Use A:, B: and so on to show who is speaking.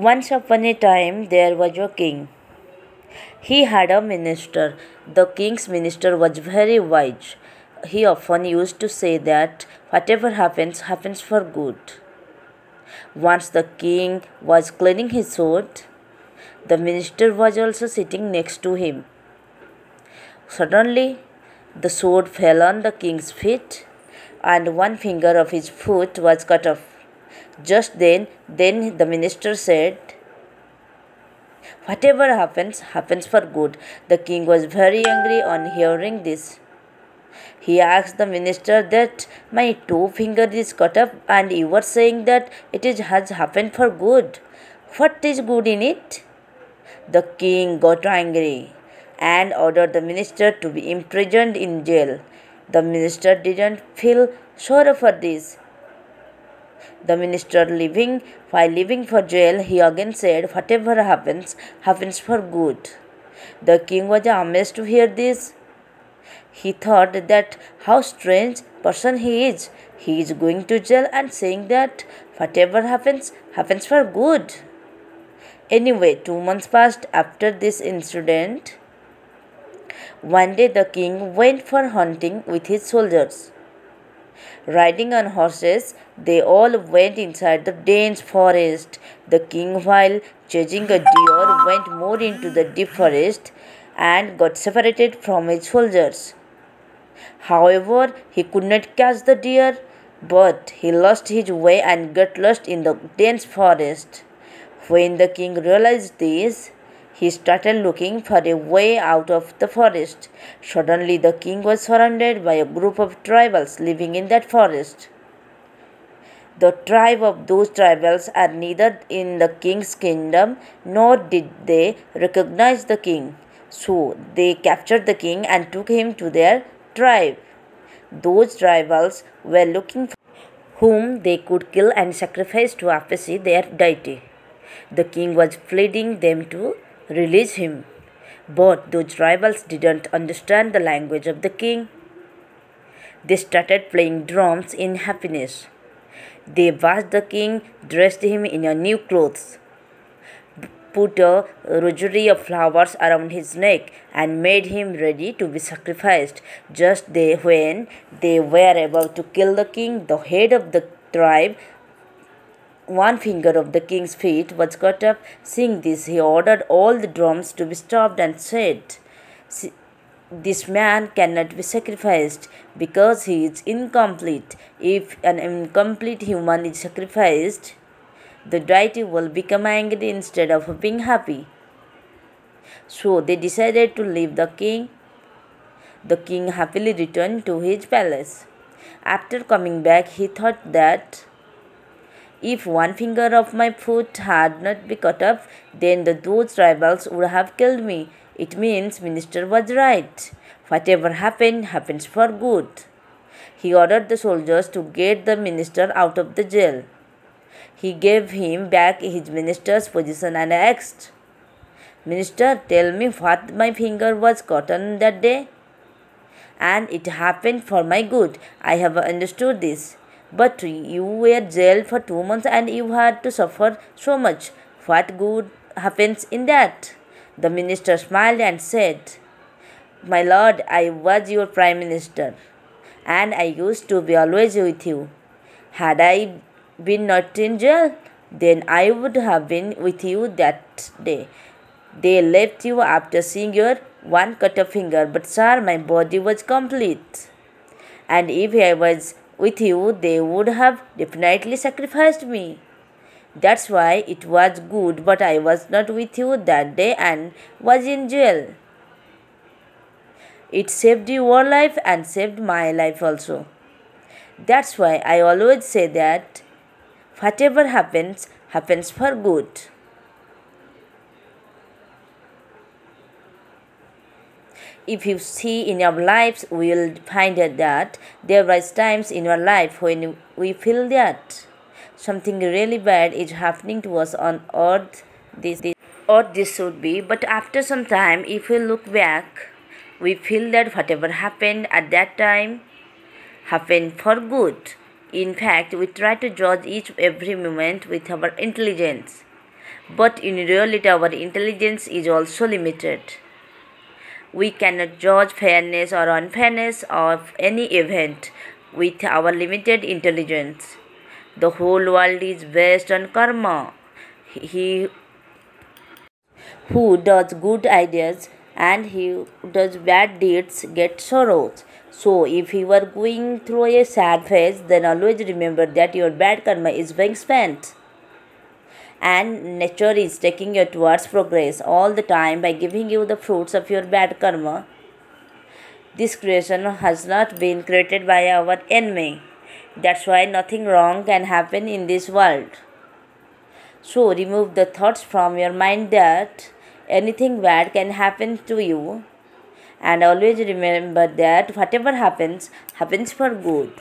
A: Once upon a time there was a king. He had a minister. The king's minister was very wise. He often used to say that whatever happens, happens for good. Once the king was cleaning his sword, the minister was also sitting next to him. Suddenly, the sword fell on the king's feet, and one finger of his foot was cut off. Just then the minister said, "Whatever happens, happens for good." The king was very angry on hearing this. He asked the minister that my two finger is cut off and you are saying that has happened for good. What is good in it? The king got angry and ordered the minister to be imprisoned in jail. The minister didn't feel sorry for this. The minister while leaving for jail, he again said, "Whatever happens, happens for good." The king was amazed to hear this. He thought that how strange person he is. He is going to jail and saying that whatever happens, happens for good. Anyway, 2 months passed after this incident. One day the king went for hunting with his soldiers. Riding on horses, they all went inside the dense forest. The king, while chasing a deer, went more into the deep forest and got separated from his soldiers. However, he could not catch the deer, but he lost his way and got lost in the dense forest. When the king realized this, he started looking for a way out of the forest. Suddenly, the king was surrounded by a group of tribals living in that forest. The tribe of those tribals are neither in the king's kingdom nor did they recognize the king. So they captured the king and took him to their tribe. Those tribals were looking for whom they could kill and sacrifice to appease their deity. The king was pleading them to release him. But those rivals didn't understand the language of the king. They started playing drums in happiness. They washed the king, dressed him in a new clothes, put a rosary of flowers around his neck, and made him ready to be sacrificed. When they were about to kill the king, the head of the tribe, one finger of the king's feet, was cut off. Seeing this, he ordered all the drums to be stopped and said, "This man cannot be sacrificed because he is incomplete. If an incomplete human is sacrificed, the deity will become angry instead of being happy." So they decided to leave the king. The king happily returned to his palace. After coming back, he thought that if one finger of my foot had not been cut off, then those tribals would have killed me. It means minister was right. Whatever happened, happens for good. He ordered the soldiers to get the minister out of the jail. He gave him back his minister's position and asked, "Minister, tell me what my finger was cut on that day. And it happened for my good. I have understood this. But you were jailed for 2 months and you had to suffer so much. What good happens in that?" The minister smiled and said, "My lord, I was your prime minister, and I used to be always with you. Had I been not in jail, then I would have been with you that day. They left you after seeing your one cut off finger, but sir, my body was complete. And if I was with you, they would have definitely sacrificed me. That's why it was good, but I was not with you that day and was in jail. It saved your life and saved my life also. That's why I always say that whatever happens, happens for good." If you see in our lives, we will find that there was times in our life when we feel that something really bad is happening to us on earth, this should be. But after some time, if we look back, we feel that whatever happened at that time happened for good. In fact, we try to judge every moment with our intelligence. But in reality, our intelligence is also limited. We cannot judge fairness or unfairness of any event with our limited intelligence. The whole world is based on karma. He who does good ideas and he who does bad deeds get sorrows. So, if you are going through a sad phase, then always remember that your bad karma is being spent. And nature is taking you towards progress all the time by giving you the fruits of your bad karma. This creation has not been created by our enemy. That's why nothing wrong can happen in this world. So remove the thoughts from your mind that anything bad can happen to you, and always remember that whatever happens, happens for good.